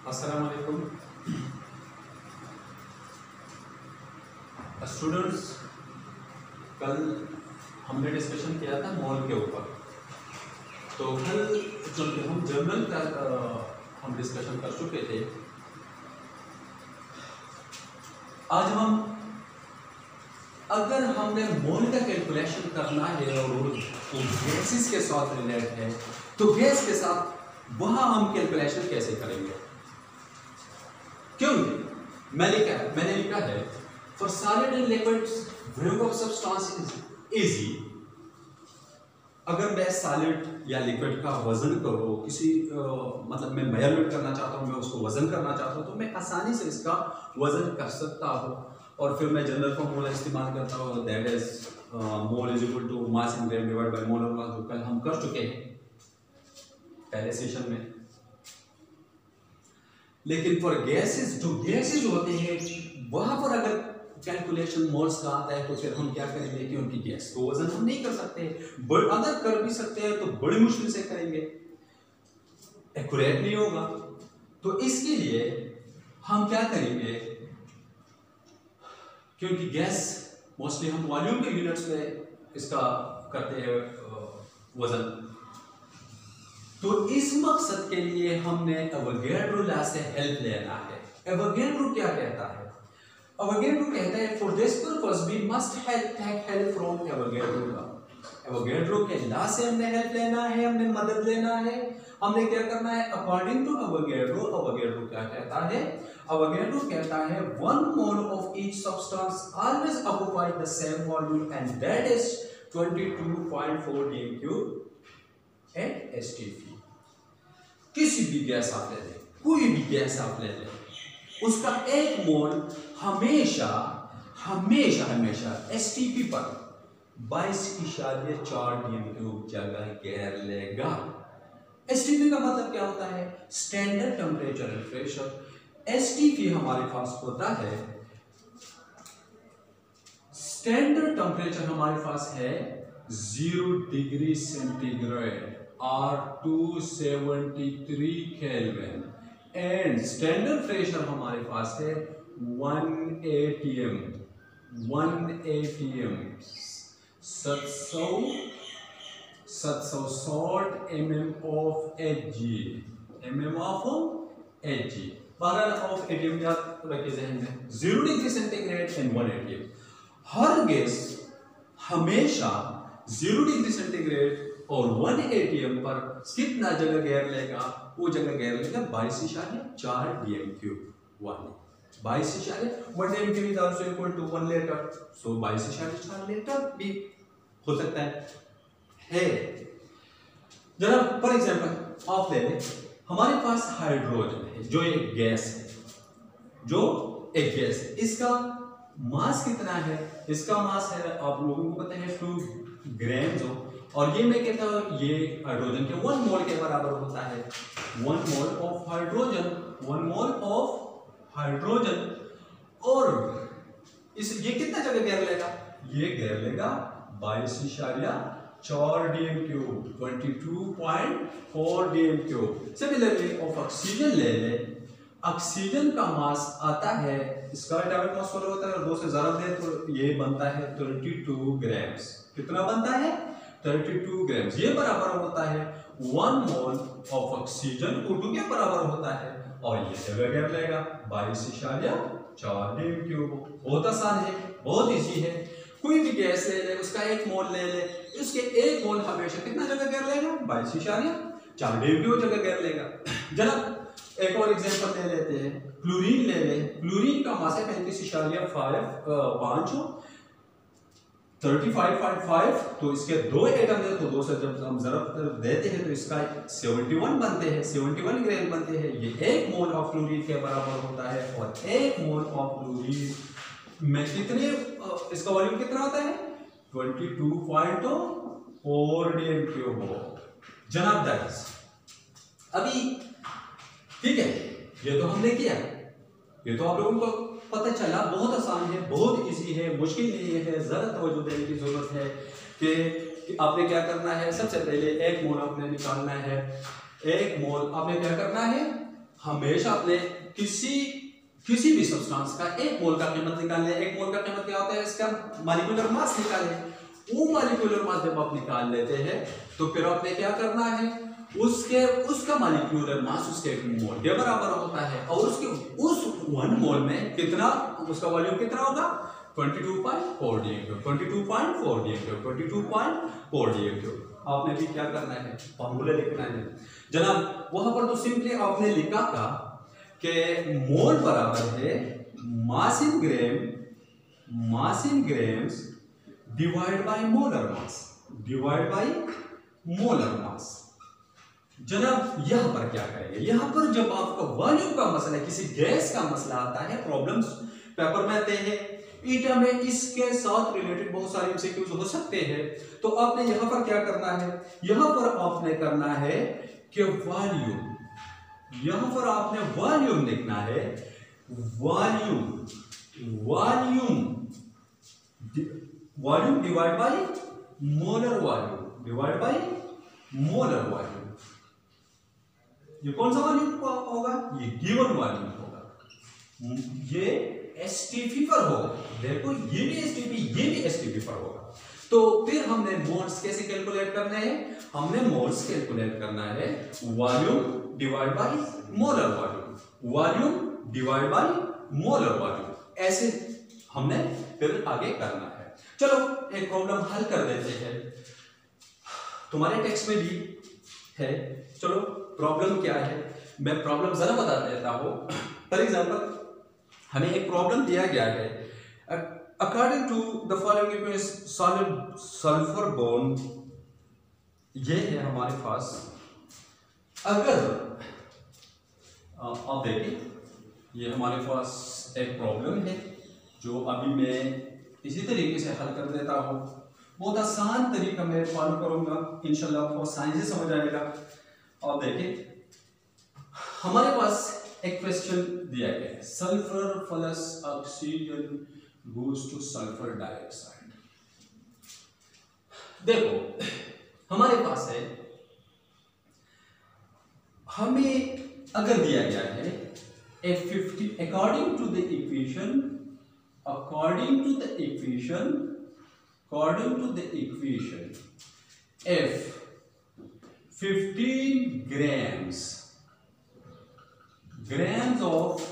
अस्सलाम वालेकुम स्टूडेंट्स। कल हमने डिस्कशन किया था मोल के ऊपर। तो कल चूँकि हम जर्नल का हम डिस्कशन कर चुके थे, आज हम अगर हमने मोल का कैलकुलेशन करना है और वो गैसेस के साथ रिलेट है, तो गैस के साथ वहाँ हम कैलकुलेशन कैसे करेंगे? क्योंकि मैंने लिखा है for solid and liquids wave of substance is easy. अगर मैं सॉलिड या लिक्विड का वजन करो किसी मतलब मैं मेजरमेंट करना चाहता हूँ, मैं उसको वजन करना चाहता हूँ, तो मैं आसानी से इसका वजन कर सकता हूँ। और फिर मैं जनरल फॉर्मूला इस्तेमाल करता हूँ, that is mole is equal to mass in gram divide by molar mass, जो कल हम कर चुके हैं पहले सेशन में। लेकिन फॉर गैसेस, जो गैसेस होते हैं वहां पर अगर कैलकुलेशन मोल्स का आता है, तो फिर हम क्या करेंगे कि उनकी गैस को वजन हम नहीं कर सकते, बट अगर कर भी सकते हैं तो बड़ी मुश्किल से करेंगे, एक्यूरेट नहीं होगा। तो इसके लिए हम क्या करेंगे, क्योंकि गैस मोस्टली हम वॉल्यूम के यूनिट्स में इसका करते हैं वजन, तो इस मकसद के लिए हमने एवोगैड्रो लॉ से हेल्प लेना है। एवोगैड्रो क्या कहता है? एवोगैड्रो कहता है for this purpose we must take help from Avogadro law. Avogadro के लॉ से हमने हेल्प लेना है, हमने मदद लेना है। हमने क्या करना है? अकॉर्डिंग टू एवोगैड्रो, एवोगैड्रो क्या कहता है? एवोगैड्रो कहता है 1 mole of each substance always occupy the same volume and that is 22.4 dm³ at STP। किसी भी गैस आप ले लें, कोई भी गैस आप ले लें, उसका एक मोल हमेशा हमेशा हमेशा STP पर 22.4 dm³ जगह घेर लेगा। STP का मतलब क्या होता है? Standard temperature and pressure. STP हमारे पास होता है, स्टैंडर्ड टेम्परेचर हमारे पास है 0 डिग्री सेंटीग्रेड और 273 केल्विन, एंड स्टैंडर्ड प्रेशर हमारे पास है 1 atm 760 mm of Hg, mm of Hg, 12 of atm याद रखिए जहन में, 0 degree centigrade and 1 atm। Her gas हमेशा 0 डिग्री सेंटीग्रेड और 1 atm पर कितना जगह घेर लेगा? वो जगह घेर लेगा 22.4 dm³ वाली। 22.1 dm³ is also equal to 1 litre, so 22.4 litre भी हो सकता है। जरा फॉर एग्जांपल आप ले लें, हमारे पास हाइड्रोजन है जो एक गैस है, इसका मास कितना है? इसका मास है, आप लोगों को पता है 2 ग्राम, और ये मैं कहता हूँ ये हाइड्रोजन के 1 मोल के बराबर होता है। 1 mole of hydrogen, 1 mole of hydrogen, और ये कितना जगह घेर लेगा? ये घेर लेगा 22.4 dm³, 22.4 dm³। Similarly of oxygen ले ले, ऑक्सीजन का मास आता है, इसका एटॉमिक मास 16 होता है, 2 से ज़रब दे तो ये बनता है 32 ग्राम्स। कितना बनता है? 32 ग्राम्स। ये बराबर होता है 1 मोल ऑफ ऑक्सीजन, O2 के बराबर होता है, और ये जगह घेर लेगा 22.4 dm³। बहुत आसान है, बहुत इजी है। कोई भी गैस ले ले, उसका एक मोल ले ले, उसके एक मोल हमेशा कितना जगह घेर लेगा? 22.4 dm³ जगह घेर लेगा। जनाब एक और एग्जांपल ले लेते हैं, क्लोरीन ले लें। क्लोरीन का मास है 35.5, 35.5, तो इसके 2 एटम है, तो 2 से जब हम ज़रब देते हैं तो इसका 71 बनते हैं, 71 ग्राम बनते हैं। ये 1 मोल ऑफ क्लोरीन के बराबर होता है, और 1 मोल ऑफ क्लोरीन में कितने, इसका वॉल्यूम कितना होता है? 22.4 dm³। जनाब दैट्स अभी ठीक है, ये तो हमने किया, ये तो आप लोगों को पता चला, बहुत आसान है, बहुत इजी है, मुश्किल नहीं है। ज़रा तवज्जो देने की ज़रूरत है कि आपने क्या करना है। सबसे पहले 1 मोल आपने निकालना है, 1 मोल आपने क्या करना है? हमेशा अपने किसी भी सब्सटेंस का 1 मोल का कीमत निकालने, 1 मोल का कीमत क्या होता है, इसका मॉलिक्यूलर मास निकालें। वो मॉलिक्यूलर मास जब आप निकाल लेते हैं तो फिर आपने क्या करना है, उसका मॉलिक्यूलर मास उसके मोल के बराबर होता है, और उस 1 मोल में कितना, उसका वॉल्यूम कितना होगा, 22.4 dm3, 22.4 dm3, 22.4 dm3। आपने भी क्या करना है, फॉर्मूला लिखना है जनाब। वहां पर तो सिंपली आपने लिखा था कि मोल बराबर है mass in grams divide by molar mass. जनाब यहां पर क्या करेंगे, यहां पर जब आपका वॉल्यूम का मसला है, किसी गैस का मसला आता है, प्रॉब्लम्स पेपर में आते हैं, ईटा में इसके साथ रिलेटेड बहुत सारे एमसीक्यूज हो सकते हैं, तो आपने यहां पर क्या करना है, यहां पर आपने करना है कि वॉल्यूम, यहां पर आपने वॉल्यूम लिखना है, volume divide by molar volume. ये कौन सा वॉल्यूम होगा, ये गिवन वॉल्यूम होगा, ये एसटीपी पर होगा। देखो ये भी एसटीपी, ये भी एसटीपी पर होगा। तो फिर हमने मोल्स कैसे कैलकुलेट करने हैं, हमने मोल्स कैलकुलेट करना है volume divide by molar volume, ऐसे हमने फिर आगे करना है। चलो एक प्रॉब्लम हल कर देते हैं, तुम्हारे टेक्स्ट में भी है। चलो प्रॉब्लम क्या है, मैं प्रॉब्लम जरा बता देता हूं। फॉर एग्जांपल हमें एक प्रॉब्लम दिया गया है, according to the following equation solid sulphur bond, ये है हमारे पास। अगर आप देखिए, ये हमारे पास एक प्रॉब्लम है जो अभी मैं इसी तरीके से हल कर देता हूं। बहुत आसान तरीका मैं फॉलो करूंगा, इंशाल्लाह आपको आसानी से समझ आएगा। आप देखिए हमारे पास एक क्वेश्चन दिया गया है, sulphur plus oxygen goes to sulphur dioxide. देखो हमारे पास है, हमें अगर दिया गया है F50 according to the equation F 15 grams of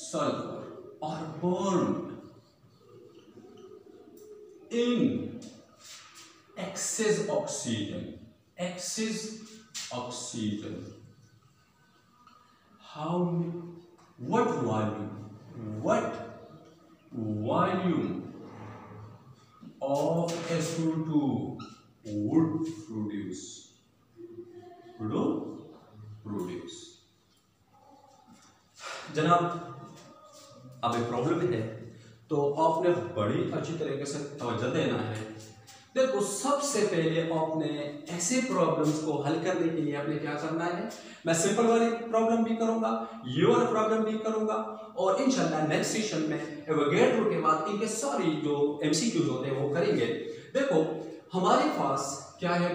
sulfur are burned in excess oxygen. What volume of SO2 would produce? जनाब अब एक प्रॉब्लम है, तो आपने बड़ी अच्छी तरीके से तवज्जो देना है। देखो सबसे पहले आपने ऐसे प्रॉब्लम्स को हल करने के लिए आपने क्या करना है, मैं सिंपल वाली प्रॉब्लम भी करूंगा, ये वाली प्रॉब्लम भी करूंगा, और इंशाल्लाह नेक्स्ट सेशन में एवोगैड्रो के बाद इनके सारी जो एमसीक्यूज होते हैं वो करेंगे। देखो हमारे पास क्या है,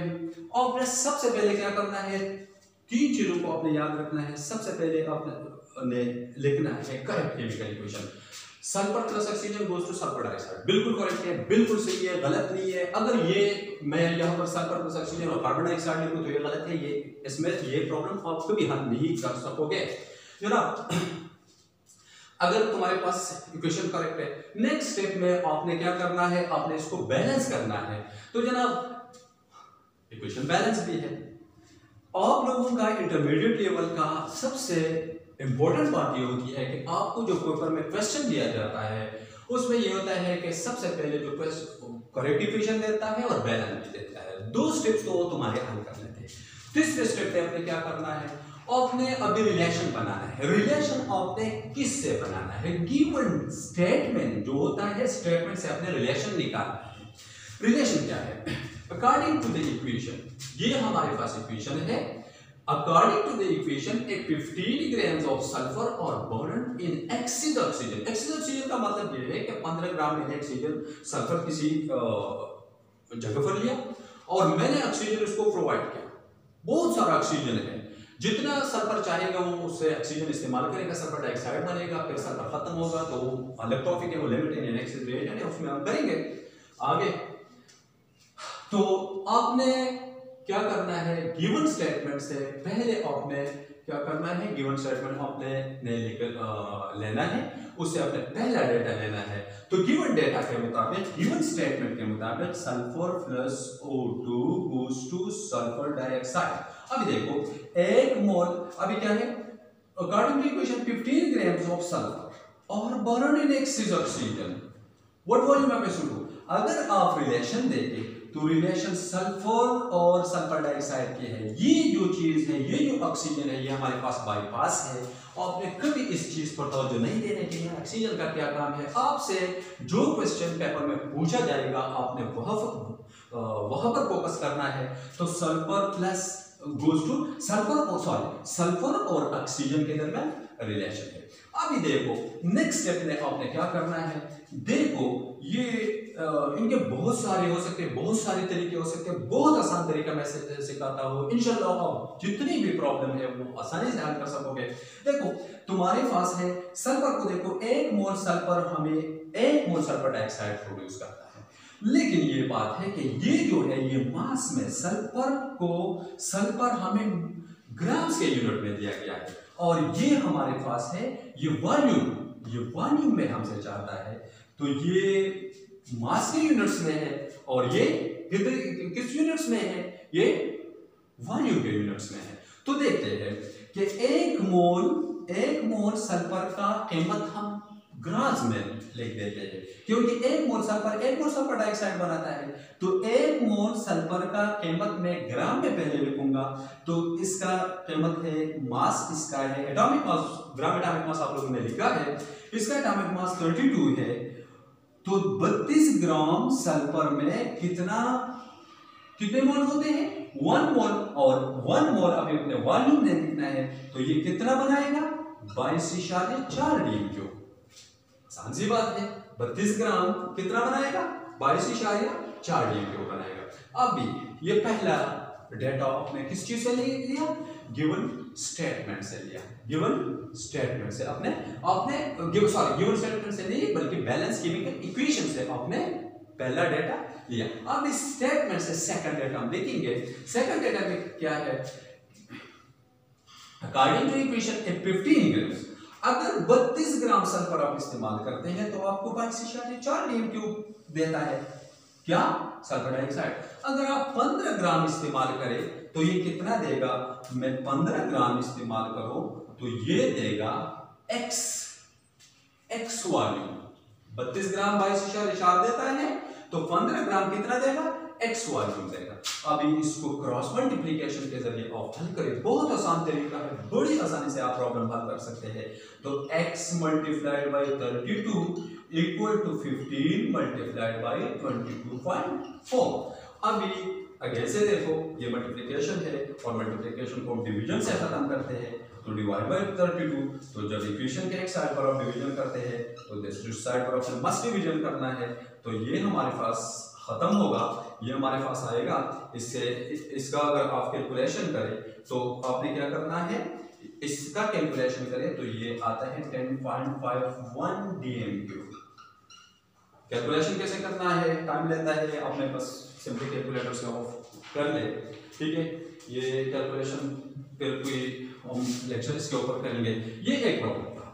आपने सबसे पहले क्या करना है, 3 चीजों को आपने याद रखना है। सबसे पहले आपने लिखना है correct chemical equation, sulphur plus oxygen goes to sulphur dioxide. बिल्कुल करेक्ट है, बिल्कुल सही है, गलत नहीं है। अगर ये मैं यहाँ पर सल्फर प्लस ऑक्सीजन और कार्बन डाइऑक्साइड लिखूं तो ये गलत है, ये इसमें ये प्रॉब्लम आप कभी हल नहीं कर सकोगे जनाब। अगर तुम्हारे पास इक्वेशन करेक्ट है, नेक्स्ट स्टेप में आपने क्या करना है, आपने इसको बैलेंस करना है। तो जनाब इक्वेशन बैलेंस भी है। आप लोगों का इंटरमीडिएट लेवल का सबसे इंपॉर्टेंट बात ये होती है कि आपको जो पेपर में क्वेश्चन दिया जाता है उसमें ये होता है कि सबसे पहले जो करेक्ट इक्वेशन देता है और बैलेंस भी देता है। 2 स्टेप्स तो तुम्हारे हल करने थे। तीसरे स्टेप पे आपने क्या करना है, आपने अभी रिलेशन बनाना है। रिलेशन आपने किससे बनाना है, गिवन स्टेटमेंट जो होता है, स्टेटमेंट से आपने रिलेशन निकालना है। रिलेशन क्या है, अकॉर्डिंग टू द इक्वेशन, ये हमारे पास इक्वेशन है। अकॉर्डिंग टू द इक्वेशन एक 15 ग्राम्स ऑफ सल्फर और burn in excess oxygen. Axis oxygen का मतलब ये है कि 15 ग्राम मैंने ऑक्सीजन सल्फर किसी जगह पर लिया और मैंने ऑक्सीजन उसको प्रोवाइड किया। बहुत सारा ऑक्सीजन है, जितना सल्फर चाहेगा वो उससे ऑक्सीजन इस्तेमाल करेगा, सल्फर डाइऑक्साइड बनेगा, फिर सल्फर खत्म होगा तो वो इलेक्ट्रोफिक है, वो लिमिटेड एनेक्सिस रिएक्शन है, उसमें हम करेंगे आगे। तो आपने क्या करना है, गिवन स्टेटमेंट से पहले आपने क्या करना है, गिवन स्टेटमेंट आपने लेना है, उससे आपने पहला डेटा लेना है। तो गिवन डेटा के मुताबिक, गिवन स्टेटमेंट के मुताबिक sulphur plus O2 goes to sulphur dioxide. अभी देखो 1 मोल, अभी क्या है, according to equation 15 grams of sulphur और burn in excess oxygen, what volume of SO2। अगर आप रिलेशन देखें तो रिलेशन सल्फर और सल्फर डाइऑक्साइड की है। ये जो चीज है, ये जो ऑक्सीजन है, ये हमारे पास बाईपास है। आपने कभी इस चीज पर तवज्जो नहीं देने की है। ऑक्सीजन का क्या काम है, आपसे जो क्वेश्चन पेपर में पूछा जाएगा आपने वहां पर फोकस करना है। तो sulphur plus goes two sulphur और ऑक्सीजन के दरमियान रिलेशन है। अभी देखो नेक्स्ट स्टेप में आपने क्या करना है, देखो ये इनके बहुत सारे हो सकते हैं, बहुत सारे तरीके हो सकते हैं, बहुत आसान तरीका मैं सिखाता हूँ। इंशाल्लाह आप जितनी भी प्रॉब्लम है वो आसानी से हल कर सकोगे। देखो तुम्हारे पास है सल्फर को, देखो 1 मोल सल्फर हमें 1 मोल सल्फर डाइऑक्साइड प्रोड्यूस करता है। लेकिन ये बात है कि ये जो है ये मास में सल्फर हमें ग्राम्स के यूनिट में दिया गया है, और ये हमारे पास है ये वॉल्यूम में हमसे चाहता है। तो ये मास के यूनिट्स में है और ये किस यूनिट्स में है, ये वॉल्यूम के यूनिट्स में है। तो देखते हैं कि 1 मोल सल्फर का कीमत हम ग्राम्स में लिख देते हैं, क्योंकि 1 मोल सल्फर डाइऑक्साइड बनाता है। तो 1 मोल सल्फर का कीमत मैं ग्राम में पहले लिखूंगा। तो इसका कीमत है, मास इसका है, atomic mass, gram atomic mass आप लोगों ने लिखा है, इसका एटॉमिक मास 32 है। तो 32 ग्राम सल्फर में कितने मोल होते हैं, 1 मोल, और 1 मोल अभी अपने वॉल्यूम में लिखना है। तो ये कितना बनाएगा, 22.4 DMQ। आसान सी बात है, 32 ग्राम कितना बनाएगा, 22.4 DMQ बनाएगा। अभी ये पहला डेटा आपने किस चीज से लिया, गिवन स्टेटमेंट से लिया, गिवन स्टेटमेंट से गिवन स्टेटमेंट से नहीं बल्कि बैलेंस केमिकल इक्वेशन से आपने पहला डेटा लिया। अब इस स्टेटमेंट से सेकंड डेटा हम देखेंगे। सेकंड डेटा में क्या है, अकॉर्डिंग टू इक्वेशन 15 ग्राम्स, अगर 32 ग्राम सल्फर आप इस्तेमाल करते हैं तो आपको 22.4 DMQ देता है, क्या, सल्फर डाइऑक्साइड। अगर आप 15 ग्राम इस्तेमाल करें तो ये कितना देगा, मैं 15 ग्राम इस्तेमाल करूं तो ये देगा x वॉल्यूम। 32 ग्राम 22.4 देता है तो 15 ग्राम कितना देगा, x वॉल्यूम देगा। अभी इसको क्रॉस मल्टीप्लिकेशन के जरिए आप हल करें, बहुत आसान तरीका है, बड़ी आसानी से आप प्रॉब्लम हल कर सकते हैं। तो x multiplied by 32 equal to 15 multiplied by 22.4। अभी अगेन से देखो ये मल्टीप्लिकेशन है और मल्टीप्लिकेशन को डिवीजन से खत्म करते हैं, तो डिवाइड बाय 32। तो जब इक्वेशन के एक साइड पर आप डिवीजन करते हैं तो दूसरी साइड पर आपने मस्ट डिवीजन करना है। तो ये हमारे पास खत्म होगा, ये हमारे पास आएगा। इसका अगर आप कैलकुलेशन करें तो आपने क्या करना है, इसका कैलकुलेशन करें तो ये आता है 10.51 DMQ। कैलकुलेशन कैसे करना है, टाइम लेता है, आपने बस सिंपली कैलकुलेटर से ऑफ कर ले, ठीक है। ये कैलकुलेशन फिर कोई हम लेक्चर इसके ऊपर करेंगे। ये एक प्रॉब्लम था।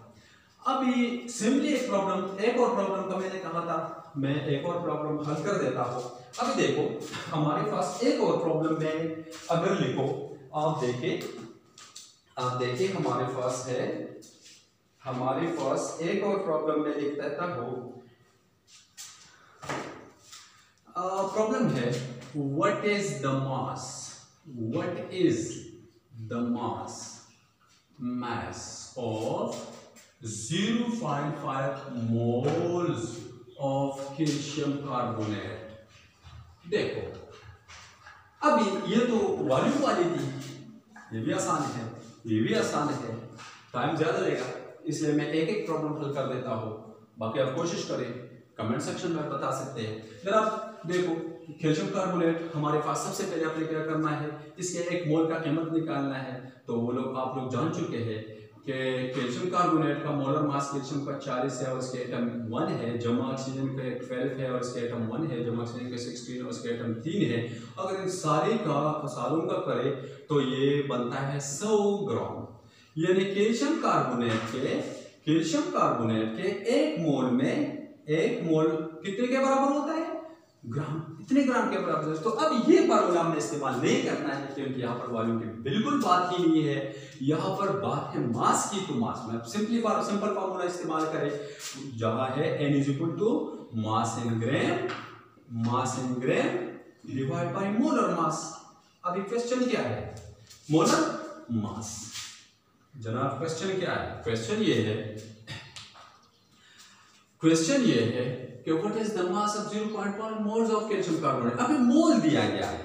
अभी सिंपली एक और प्रॉब्लम का मैंने कहा था मैं एक और प्रॉब्लम हल कर देता हूँ। अभी देखो हमारे पास एक और प्रॉब्लम में अगर लिखो, आप देखें हमारे पास एक और प्रॉब्लम में लिख देता हूँ। प्रॉब्लम है what is the mass of 0.5 moles of calcium carbonate। देखो अभी ये तो वॉल्यूम वाली थी, ये भी आसान है, टाइम ज्यादा लेगा, इसलिए मैं एक एक प्रॉब्लम हल कर देता हूँ। बाकी आप कोशिश करें, कमेंट सेक्शन में बता सकते हैं। जरा आप देखो कैल्शियम कार्बोनेट हमारे पास सबसे पहले अपने क्या करना है, इसके 1 मोल का कीमत निकालना है। तो वो लोग आप लोग जान चुके हैं कि कैल्शियम कार्बोनेट का मोलर मास कैल्शियम का 40 है और इसके एटम 1 है, जमा ऑक्सीजन का 12 है और इसके एटम 1 है, जमा ऑक्सीजन का 16 और इसके एटम 3 है। अगर इन सारों का करें तो ये बनता है 100 ग्राम। यानी कैल्शियम कार्बोनेट के 1 मोल में 1 मोल कितने के बराबर होता है, ग्राम, इतने ग्राम के बराबर है। तो अब ये फार्मूला हमने इस्तेमाल नहीं करना है क्योंकि यहाँ पर वॉल्यूम की बिल्कुल बात ही नहीं है, यहाँ पर बात है मास की। तो मास में सिंपल फार्मूला इस्तेमाल करें, जहां है n is equal to mass in gram divide by molar mass. अभी क्वेश्चन क्या है, मोलर मास। जनाब क्वेश्चन क्या है, क्वेश्चन ये है कि what is the mass of 0.1 moles of calcium carbonate. अभी मोल दिया गया है,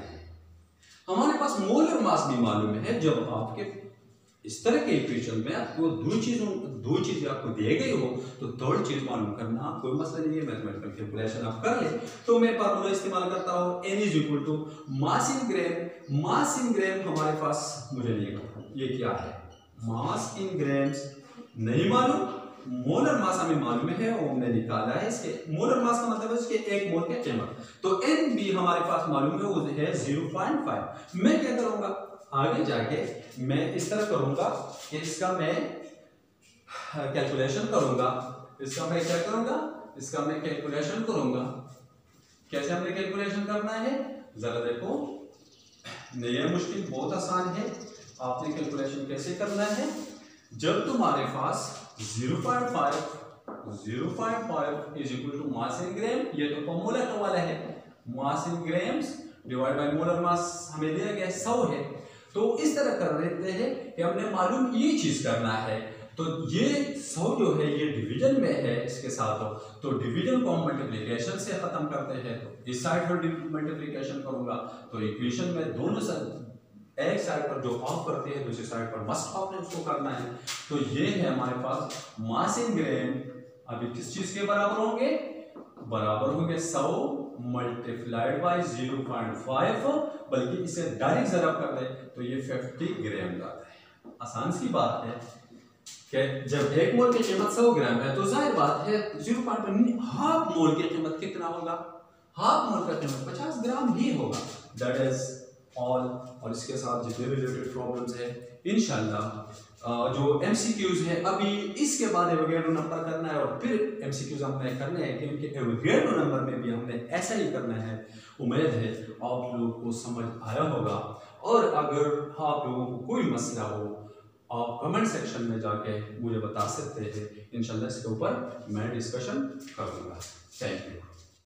हमारे पास मोल और मास भी मालूम है। जब आपके इस तरह के इक्वेशन में आपको दो चीजें आपको दिए गई हो तो थर्ड चीज मालूम करना कोई मसला नहीं है, मैथमेटिकल कैलकुलेशन आप कर ले। तो मैं फार्मूला इस्तेमाल करता हूं n is equal to mass in gram. हमारे पास मुझे नहीं पता ये क्या है, मास इन ग्राम्स नहीं मालूम, मोलर मास हमें मालूम है और हमने निकाला है। इसके मोलर मास का मतलब है इसके 1 मोल के कीमत। तो n भी हमारे पास मालूम है, वो है 0.5। मैं क्या करूंगा, आगे जाके मैं इस तरह करूंगा कि इसका मैं कैलकुलेशन करूंगा। कैसे हमने कैलकुलेशन करना है जरा देखो, नहीं है मुश्किल, बहुत आसान है। आपने कैलकुलेशन कैसे करना है, जब तुम्हारे पास 0.5 is equal to mass in gram, ये तो फॉर्मूला का वाला है, mass in grams divide by molar mass हमें दिया गया 100 है। तो इस तरह कर लेते हैं कि हमने मालूम ये चीज करना है। तो ये 100 जो है ये डिवीजन में है इसके साथ, तो डिवीजन को हम मल्टीप्लिकेशन से खत्म करते हैं। तो इस साइड पर मल्टीप्लिकेशन करूंगा तो इक्वेशन में दोनों साइड, एक साइड पर जो ऑफ करते हैं दूसरी साइड पर मस्ट ऑफ ने उसको करना है। तो ये है हमारे पास मास इन ग्राम। अभी किस चीज के बराबर होंगे, 100 मल्टीप्लाइड बाय 0.5, बल्कि इसे डायरेक्ट जरब कर दे तो ये 50 ग्राम आता है। आसान सी बात है कि जब 1 मोल की कीमत 100 ग्राम है तो जाहिर बात है 0.1 हाफ मोल की कीमत कितना होगा, हाफ मोल का कीमत 50 ग्राम ही होगा। That is all. और इसके साथ जितने भी रिलेटेड प्रॉब्लम्स है इंशाल्लाह जो MCQs है, अभी इसके बाद एवोगैड्रो नंबर करना है और फिर MCQs हमने करने हैं, क्योंकि एवोगैड्रो नंबर में भी हमने ऐसा ही करना है। उम्मीद है आप लोगों को समझ आया होगा, और अगर आप लोगों को कोई मसला हो आप कमेंट सेक्शन में जाके मुझे बता सकते हैं, इंशाल्लाह इसके ऊपर मैं डिस्कशन करूँगा। Thank you.